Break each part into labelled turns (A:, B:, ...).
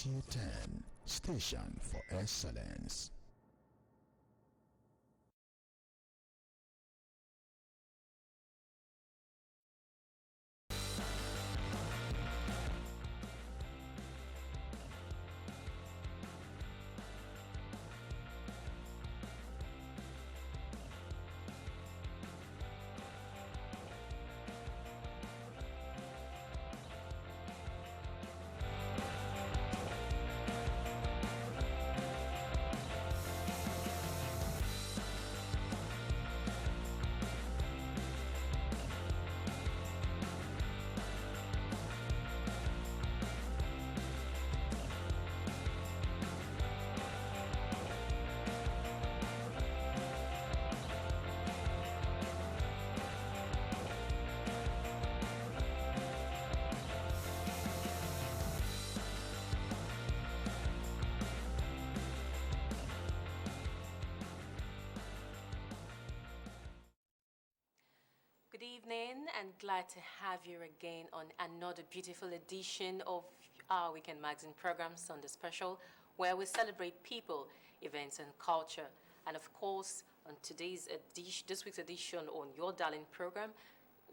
A: Radio 10, station for excellence.
B: Good evening and glad to have you again on another beautiful edition of our Weekend Magazine program, Sunday Special, where we celebrate people, events and culture. And of course, on this week's edition on Your Darling program,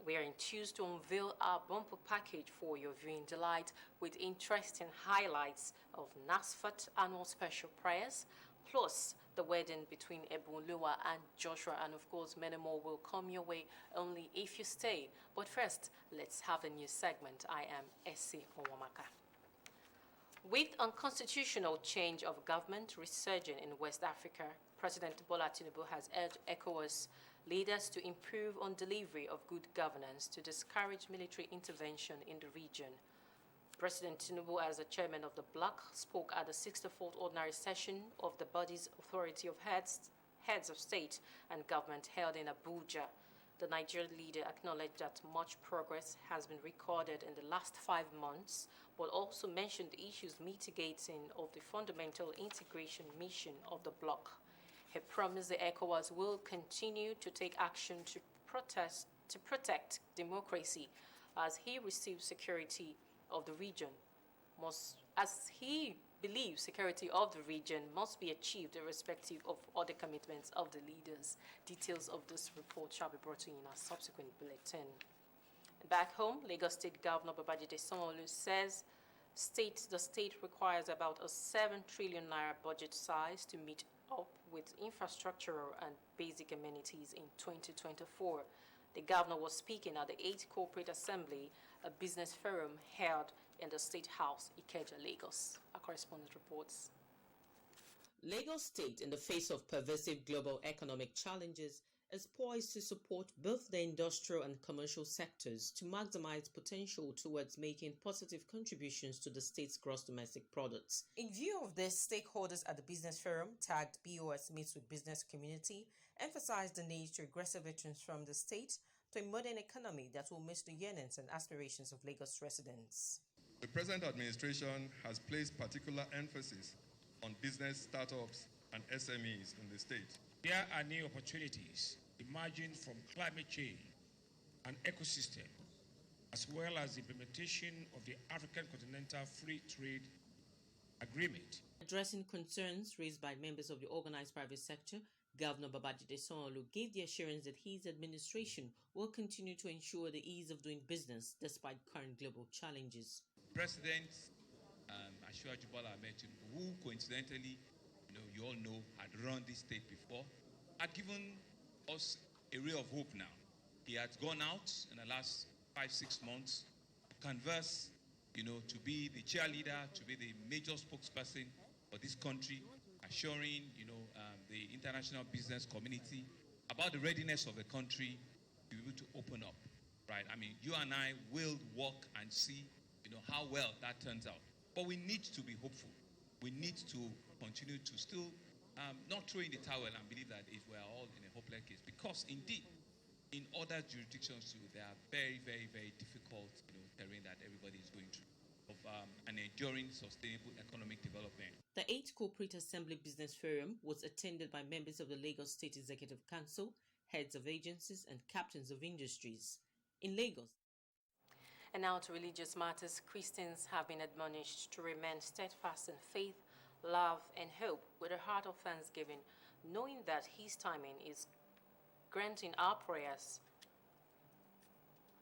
B: we are enthused to unveil our bumper package for your viewing delight with interesting highlights of NASFAT annual special prayers, plus the wedding between Ebunluwa and Joshua, and of course many more will come your way only if you stay. But first, let's have a new segment. I am Essie Owamaka. With unconstitutional change of government resurging in West Africa, President Bola Tinubu has urged ECOWAS leaders to improve on delivery of good governance to discourage military intervention in the region. President Tinubu, as the chairman of the bloc, spoke at the 64th ordinary session of the body's Authority of Heads of State and Government held in Abuja. The Nigerian leader acknowledged that much progress has been recorded in the last 5 months, but also mentioned the issues mitigating of the fundamental integration mission of the bloc. He promised the ECOWAS will continue to take action to protect democracy as he receives security of the region. As he believes security of the region must be achieved irrespective of other commitments of the leaders. Details of this report shall be brought to you in a subsequent bulletin. Back home, Lagos State Governor Babajide Sanwo-Olu says the state requires about a 7 trillion naira budget size to meet up with infrastructural and basic amenities in 2024. The governor was speaking at the 8th Corporate Assembly, a business forum held in the State House, Ikeja, Lagos. Our correspondent reports.
C: Lagos State, in the face of pervasive global economic challenges, is poised to support both the industrial and commercial sectors to maximize potential towards making positive contributions to the state's gross domestic products. In view of this, stakeholders at the business forum, tagged BOS Meets with Business Community, emphasized the need to aggressively transform the state to a modern economy that will meet the yearnings and aspirations of Lagos residents.
D: The present administration has placed particular emphasis on business startups and SMEs in the state.
E: There are new opportunities emerging from climate change and ecosystem, as well as the implementation of the African Continental Free Trade Agreement.
C: Addressing concerns raised by members of the organized private sector, Governor Babajide Sanwo-Olu gave the assurance that his administration will continue to ensure the ease of doing business despite current global challenges.
F: President Asiwaju Bola Ahmed Tinubu, who coincidentally, you all know, had run this state before, had given us a ray of hope now. He had gone out in the last 5-6 months to converse, to be the cheerleader, to be the major spokesperson for this country, assuring, the international business community about the readiness of the country to be able to open up, right? I mean, you and I will walk and see, how well that turns out. But we need to be hopeful. We need to continue to still not throw in the towel and believe that if we are all in a hopeless case. Because indeed, in other jurisdictions too, there are very, very, very difficult terrain that everybody is going through of an enduring, sustainable economic development.
C: The 8th Corporate Assembly Business Forum was attended by members of the Lagos State Executive Council, heads of agencies, and captains of industries. In Lagos,
B: And now to religious matters, Christians have been admonished to remain steadfast in faith, love, and hope with a heart of thanksgiving, knowing that His timing is granting our prayers.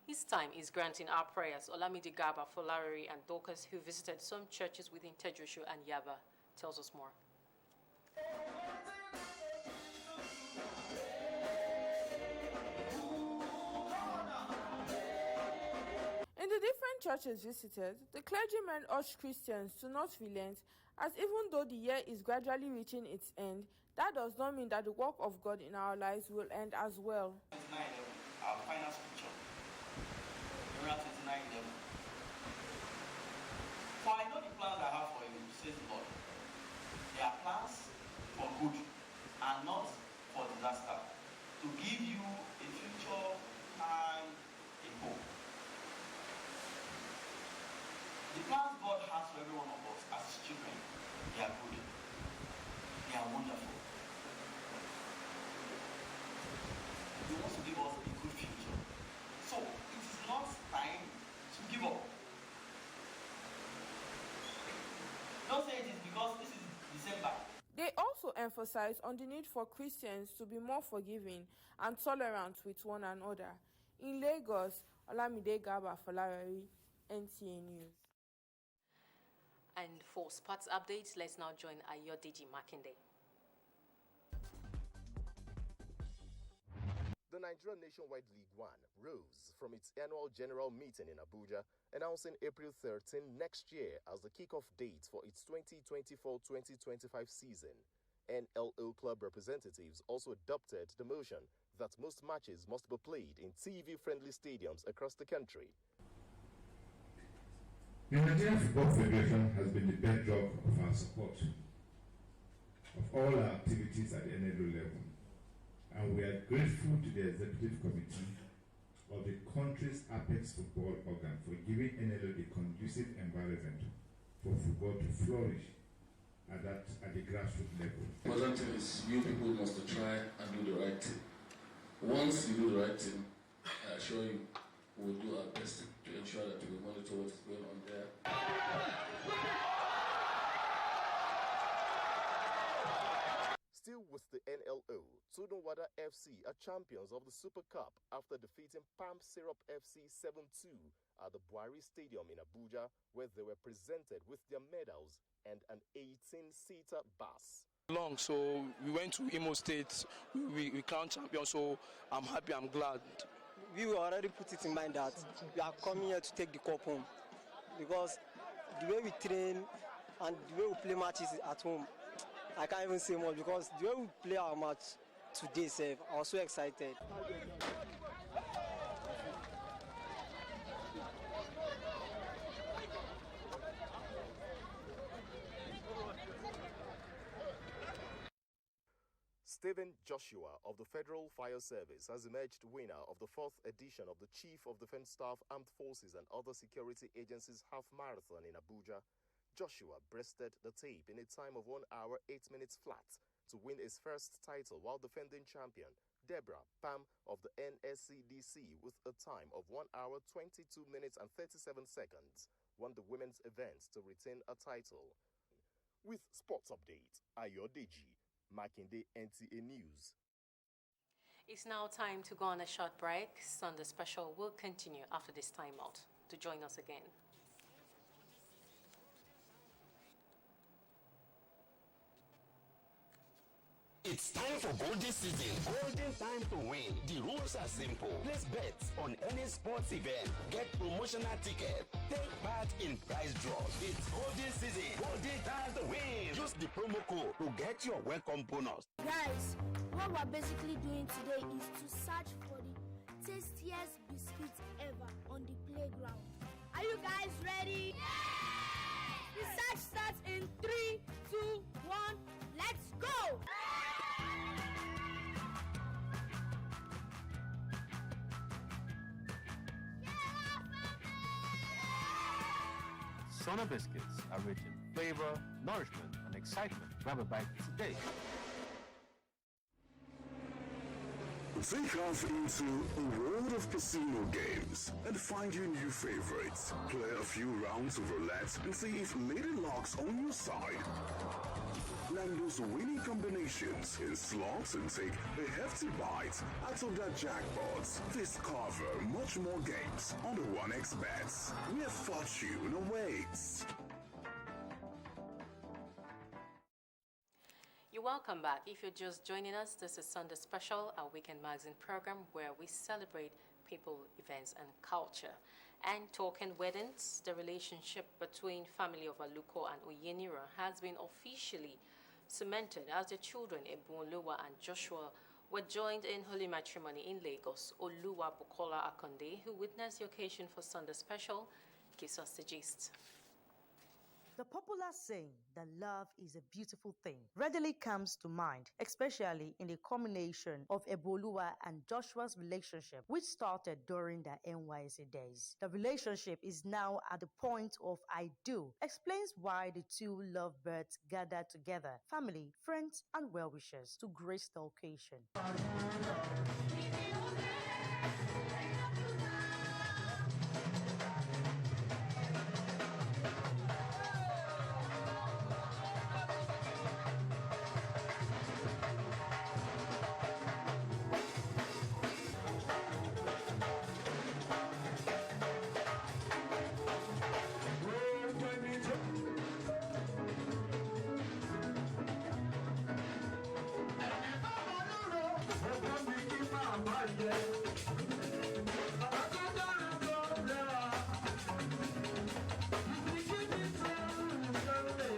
B: His time is granting our prayers. Olamide Garba, Folari, and Dorcas, who visited some churches within Tejushu and Yaba, tells us more.
G: In the different churches visited, the clergymen urged Christians to not relent, as even though the year is gradually reaching its end, that does not mean that the work of God in our lives will end as well.
H: 29:11, our final scripture. Jeremiah 29:11. For I know the plans I have for you, says the Lord. They are plans for good and not for disaster, to give you a future and a hope. The plans God has for every one of us as His children, they are good. They are wonderful. He wants to give us a good future. So it is not time to give up. Don't say it is because this is December.
G: They also emphasize on the need for Christians to be more forgiving and tolerant with one another. In Lagos, Olamide Garba, Folari, NTA News.
B: And for sports updates, let's now join Ayodiji Makinde.
I: The Nigerian Nationwide League One rose from its annual general meeting in Abuja, announcing April 13 next year as the kickoff date for its 2024-2025 season. NLO club representatives also adopted the motion that most matches must be played in TV-friendly stadiums across the country.
J: The Nigerian Football Federation has been the bedrock of our support of all our activities at the NLO level, and we are grateful to the Executive Committee of the country's apex football organ for giving NLO the conducive environment for football to flourish at the grassroots level.
K: The important thing is you people must try and do the right thing. Once you do the right thing, I assure you, we'll do our best to ensure that we monitor what is going on there.
I: Still with the NLO, Tudunwada FC are champions of the Super Cup after defeating Palm Syrup FC 7-2 at the Buhari Stadium in Abuja, where they were presented with their medals and an 18-seater bus.
L: Long, so we went to Imo State, we crowned champions, so I'm happy, I'm glad.
M: We will already put it in mind that we are coming here to take the cup home, because the way we train and the way we play matches at home, I can't even say more, because the way we play our match today, I was so excited.
I: Stephen Joshua of the Federal Fire Service has emerged winner of the 4th edition of the Chief of Defense Staff, Armed Forces and Other Security Agencies Half Marathon in Abuja. Joshua breasted the tape in a time of 1 hour 8 minutes flat to win his first title, while defending champion Deborah Pam of the NSCDC with a time of 1 hour 22 minutes and 37 seconds won the women's event to retain a title. With sports update, Ayodiji Makinde, NTA News.
B: It's now time to go on a short break. Sunday Special will continue after this timeout. To join us again.
A: It's time for Golden Season. Golden time to win. The rules are simple. Place bets on any sports event. Get promotional tickets. Take part in prize draws. It's Golden Season. Golden time to win. Use the promo code to get your welcome bonus.
N: Guys, what we're basically doing today is to search for the tastiest biscuits ever on the playground. Are you guys ready? Yes! The search starts in 3, 2, 1. Let's go!
O: Sona biscuits are rich in flavor, nourishment, and excitement. Grab a bite today.
P: Take off into a world of casino games and find your new favorites. Play a few rounds of roulette and see if Lady Luck's on your side. Land those winning combinations in slots and take a hefty bite out of that jackpots. Discover much more games on the 1xBets, where fortune awaits.
B: You're welcome back. If you're just joining us, this is Sunday Special, our weekend magazine program where we celebrate people, events, and culture. And talking weddings, the relationship between family of Aluko and Oyenira has been officially cemented as the children Ebunoluwa and Joshua were joined in holy matrimony in Lagos. Oluwa Bukola Akonde, who witnessed the occasion for Sunday Special, gives us the gist.
Q: The popular saying that love is a beautiful thing readily comes to mind, especially in the culmination of Eboluwa and Joshua's relationship, which started during their NYSC days. The relationship is now at the point of I do, explains why the two lovebirds gathered together, family, friends, and well-wishers to grace the occasion.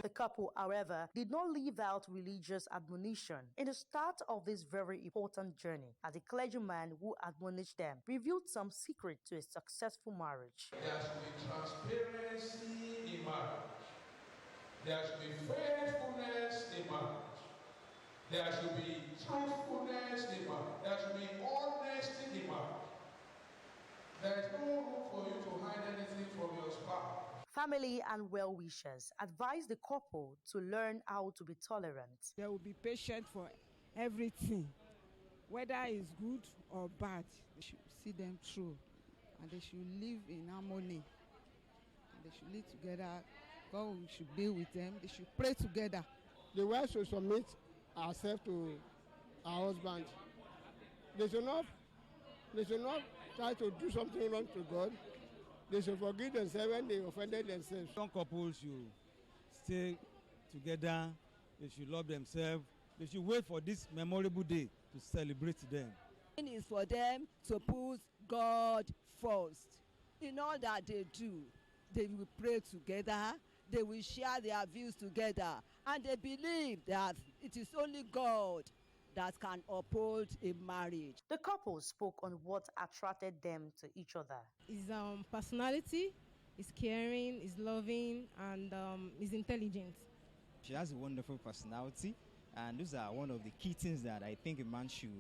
Q: The couple, however, did not leave out religious admonition in the start of this very important journey, as the clergyman who admonished them revealed some secret to a successful marriage.
R: There should be transparency in marriage. There should be faithfulness in marriage. There should be truthfulness in marriage. There should be honesty in marriage. There is no room for you to hide anything from your spouse.
Q: Family and well-wishers advise the couple to learn how to be tolerant.
S: They will be patient for everything, whether it's good or bad. They should see them through, and they should live in harmony. And they should live together. God should be with them. They should pray together.
T: The wife should submit herself to her husband. They should not try to do something wrong to God. They should forgive themselves when they offended themselves.
U: Young couples should stay together. They should love themselves. They should wait for this memorable day to celebrate them.
V: It is for them to put God first. In all that they do, they will pray together. They will share their views together. And they believe that it is only God that can uphold a marriage.
Q: The couple spoke on what attracted them to each other.
W: His personality, is caring, is loving, and is intelligent.
X: She has a wonderful personality, and those are one of the key things that I think a man should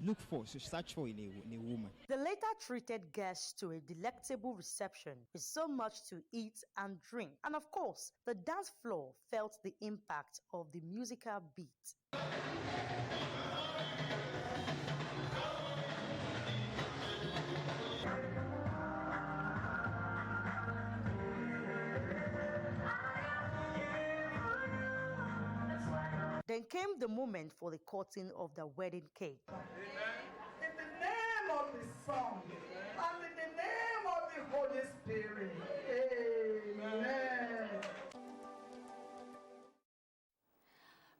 X: look for, should search for in a woman.
Q: The later treated guests to a delectable reception with so much to eat and drink. And of course, the dance floor felt the impact of the musical beat. Then came the moment for the cutting of the wedding cake.
Y: Amen. In the name of the Son and in the name of the Holy Spirit. Amen.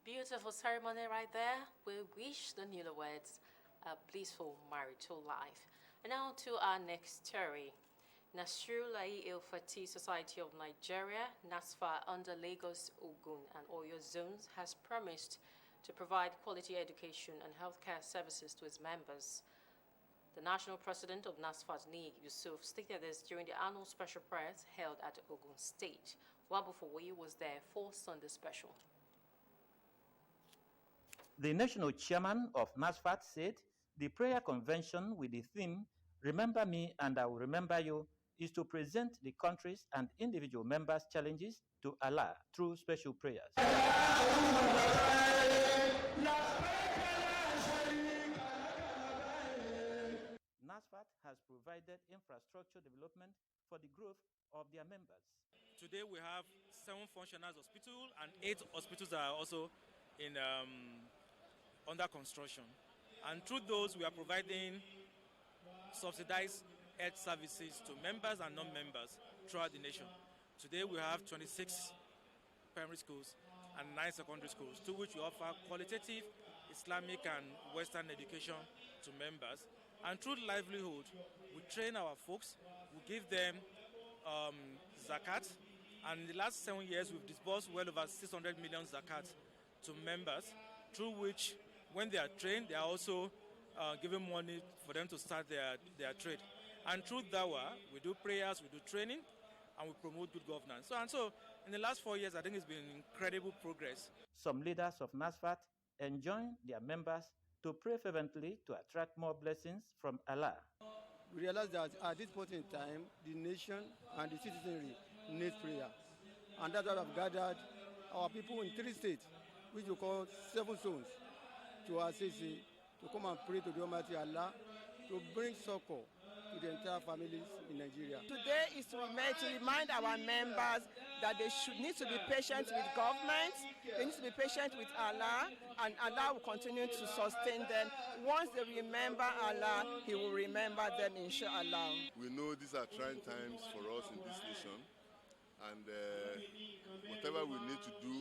B: Beautiful ceremony right there. We wish the newlyweds a blissful marital life. And now to our next story. Nasrullah El-Fatih Society of Nigeria, NASFA, under Lagos, Ogun, and Oyo zones, has promised to provide quality education and healthcare services to its members. The national president of NASFA, Ni Yusuf, stated this during the annual special prayers held at Ogun State. Wabu Fowoyi was there for Sunday Special.
Z: The national chairman of NASFAT said the prayer convention with the theme, "Remember me and I will remember you," is to present the country's and individual members' challenges to Allah through special prayers. has provided infrastructure development for the growth of their members.
C: Today we have 7 functionals hospitals and 8 hospitals that are also in under construction. And through those, we are providing subsidized health services to members and non-members throughout the nation. Today we have 26 primary schools and 9 secondary schools, to which we offer qualitative Islamic and Western education to members. And through livelihood, we train our folks, we give them zakat, and in the last 7 years we've disbursed well over 600 million zakat to members, through which when they are trained, they are also given money for them to start their trade. And through Dawah, we do prayers, we do training, and we promote good governance. So in the last 4 years, I think it's been incredible progress.
Z: Some leaders of NASFAT enjoin their members to pray fervently to attract more blessings from Allah.
T: We realize that at this point in time, the nation and the citizenry need prayer. And that's why we have gathered our people in 3 states, which we call 7 zones, to Assisi, to come and pray to the Almighty Allah, to bring succor to the entire families in Nigeria.
Y: Today is to remind our members that they need to be patient with government, they need to be patient with Allah, and Allah will continue to sustain them. Once they remember Allah, He will remember them, inshallah.
D: We know these are trying times for us in this nation, and whatever we need to do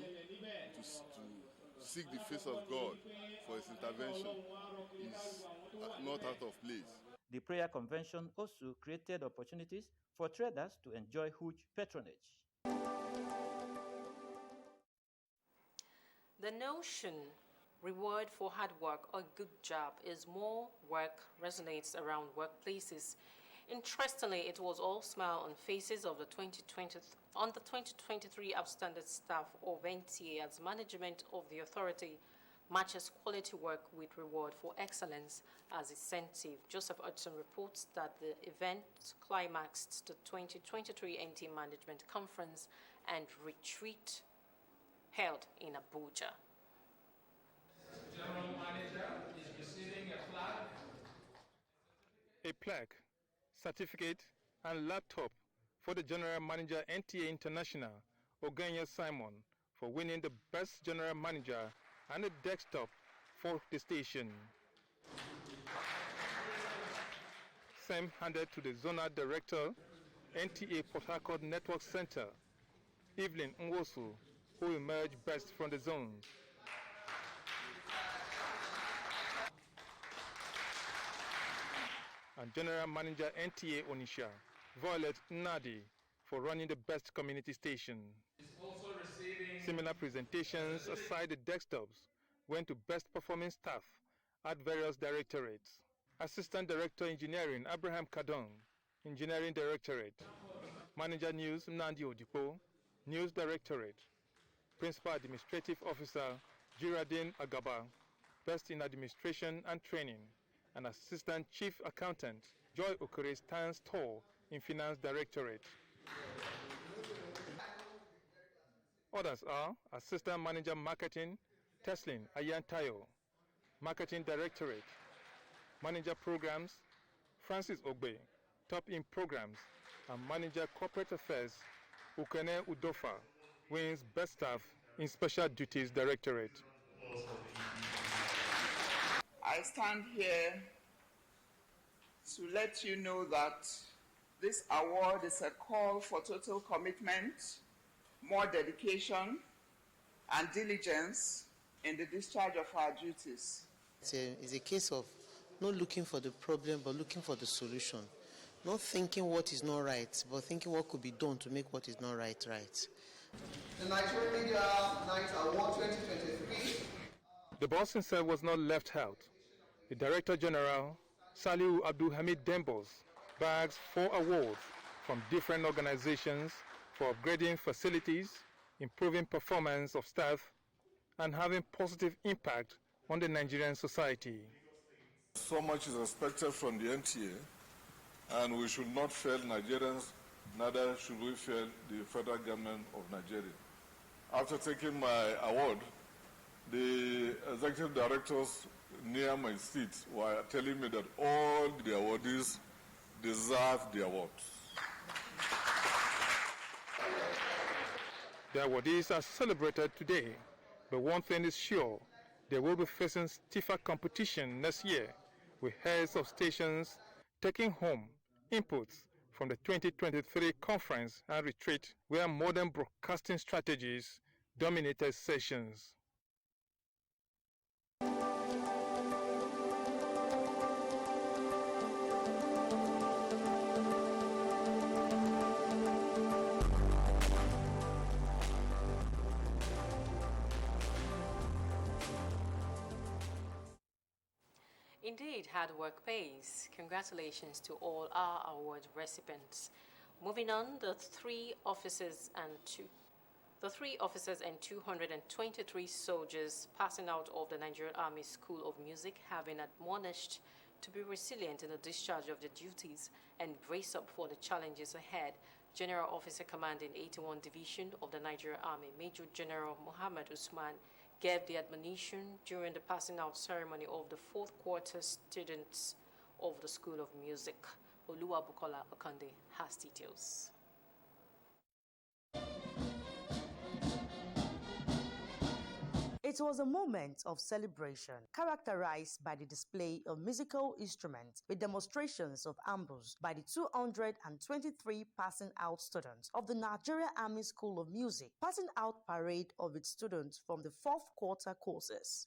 D: to seek the face of God for His intervention is not out of place.
Z: The prayer convention also created opportunities for traders to enjoy huge patronage.
B: The notion reward for hard work or good job is more work resonates around workplaces. Interestingly, it was all smile on faces of the 2023 upstanding staff of NTA as management of the authority matches quality work with reward for excellence as incentive. Joseph Hudson reports that the event climaxed the 2023 NTA Management Conference and Retreat held in Abuja.
R: General Manager is receiving a flag.
E: A plaque, certificate, and laptop for the General Manager NTA International, Ogenya Simon, for winning the Best General Manager and a desktop for the station. Same handed to the Zonal Director, NTA Port Harcourt Network Center, Evelyn Nwosu, who emerged best from the zone. And General Manager NTA Onisha, Violet Nnadi, for running the best community station. Similar presentations aside the desktops went to best performing staff at various directorates. Assistant Director Engineering Abraham Kadong, Engineering Directorate. Manager News Nnamdi Odipo, News Directorate. Principal Administrative Officer Giradine Agaba, Best in Administration and Training. And Assistant Chief Accountant Joy Okere stands tall in Finance Directorate. Others are Assistant Manager Marketing, Teslin Ayantayo, Marketing Directorate, Manager Programs, Francis Ogbe, Top in Programs, and Manager Corporate Affairs, Ukene Udofa, wins Best Staff in Special Duties Directorate.
Y: I stand here to let you know that this award is a call for total commitment, more dedication, and diligence in the discharge of our duties.
F: It's a case of not looking for the problem, but looking for the solution. Not thinking what is not right, but thinking what could be done to make what is not right, right.
G: The Nigerian Media Night Award 2023.
E: The boss himself was not left out. The Director General, Saliu Abdul Hamid Dembos, bags 4 awards from different organizations for upgrading facilities, improving performance of staff, and having positive impact on the Nigerian society.
D: So much is expected from the NTA, and we should not fail Nigerians, neither should we fail the federal government of Nigeria. After taking my award, the executive directors near my seat were telling me that all the awardees deserve the awards.
E: The awardees are celebrated today, but one thing is sure, they will be facing stiffer competition next year, with heads of stations taking home inputs from the 2023 conference and retreat, where modern broadcasting strategies dominated sessions.
B: Indeed, hard work pays. Congratulations to all our award recipients. Moving on, the three officers and 223 soldiers passing out of the Nigerian Army School of Music have been admonished to be resilient in the discharge of their duties and brace up for the challenges ahead. General Officer Commanding 81 Division of the Nigerian Army, Major General Mohammed Usman, gave the admonition during the passing out ceremony of the fourth quarter students of the School of Music. Oluwabukola Okande has details.
Q: It was a moment of celebration characterized by the display of musical instruments with demonstrations of ambush by the 223 passing out students of the Nigeria Army School of Music, passing out parade of its students from the fourth quarter courses.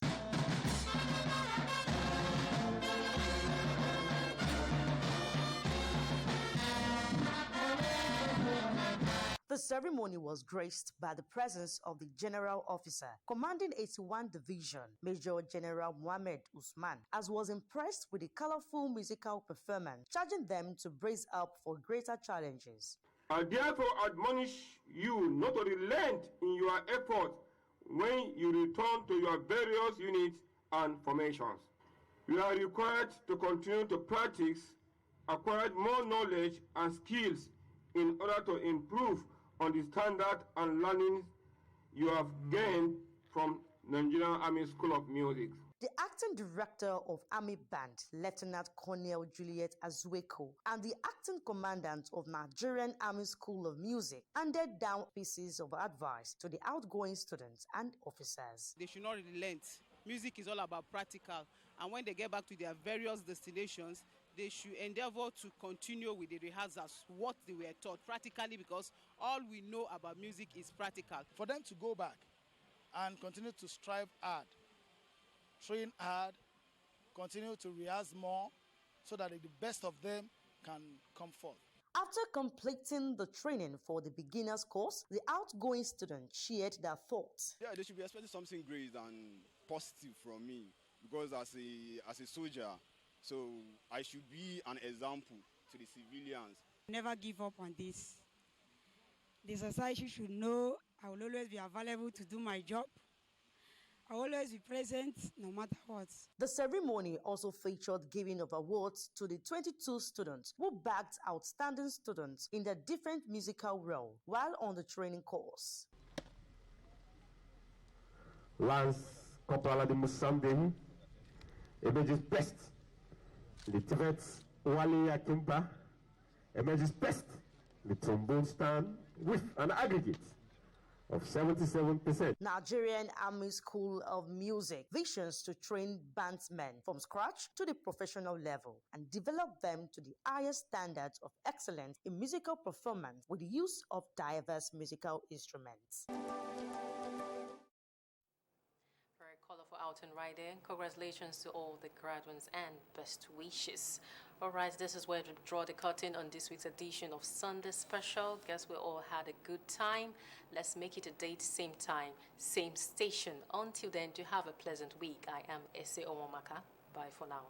Q: The ceremony was graced by the presence of the General Officer, Commanding 81 Division, Major General Mohammed Usman, as was impressed with the colorful musical performance, charging them to brace up for greater challenges.
H: I therefore admonish you not to relent in your effort when you return to your various units and formations. You are required to continue to practice, acquire more knowledge and skills in order to improve on the standard and learning you have gained from Nigerian Army School of Music.
Q: The acting director of Army Band, Lieutenant Colonel Juliet Azueko, and the acting commandant of Nigerian Army School of Music handed down pieces of advice to the outgoing students and officers.
I: They should not relent. Music is all about practical, and when they get back to their various destinations, they should endeavor to continue with the rehearsals, what they were taught practically, because all we know about music is practical.
J: For them to go back and continue to strive hard, train hard, continue to rehearse more, so that the best of them can come forth.
Q: After completing the training for the beginner's course, the outgoing students shared their thoughts.
K: Yeah, they should be expecting something great and positive from me, because as a soldier, so I should be an example to the civilians.
L: Never give up on this. The society should know I will always be available to do my job. I will always be present no matter what.
Q: The ceremony also featured giving of awards to the 22 students who backed outstanding students in their different musical role while on the training course.
M: Lance Corporal Adi Musamdehi emerges best. Lieutenant Wale Akimba emerges best. The trombone stand with an aggregate of 77%.
Q: Nigerian Army School of Music visions to train bandsmen from scratch to the professional level and develop them to the highest standards of excellence in musical performance with the use of diverse musical instruments.
B: Colorful outing right there. Congratulations to all the graduates and best wishes. All right, this is where we draw the curtain on this week's edition of Sunday Special. Guess we all had a good time. Let's make it a date, same time, same station. Until then, do have a pleasant week. I am Ese Omomaka. Bye for now.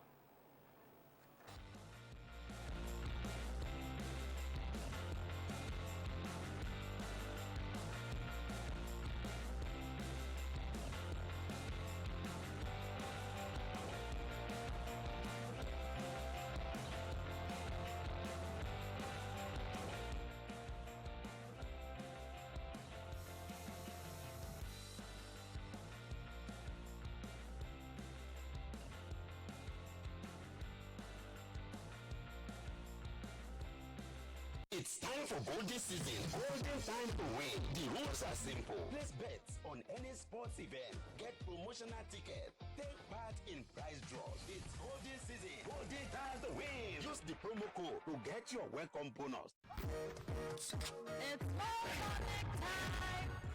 A: It's time for golden season. Golden time to win. The rules are simple. Place bets on any sports event. Get promotional tickets. Take part in prize draws. It's golden season. Golden time to win. Use the promo code to get your welcome bonus.
N: It's more fun time.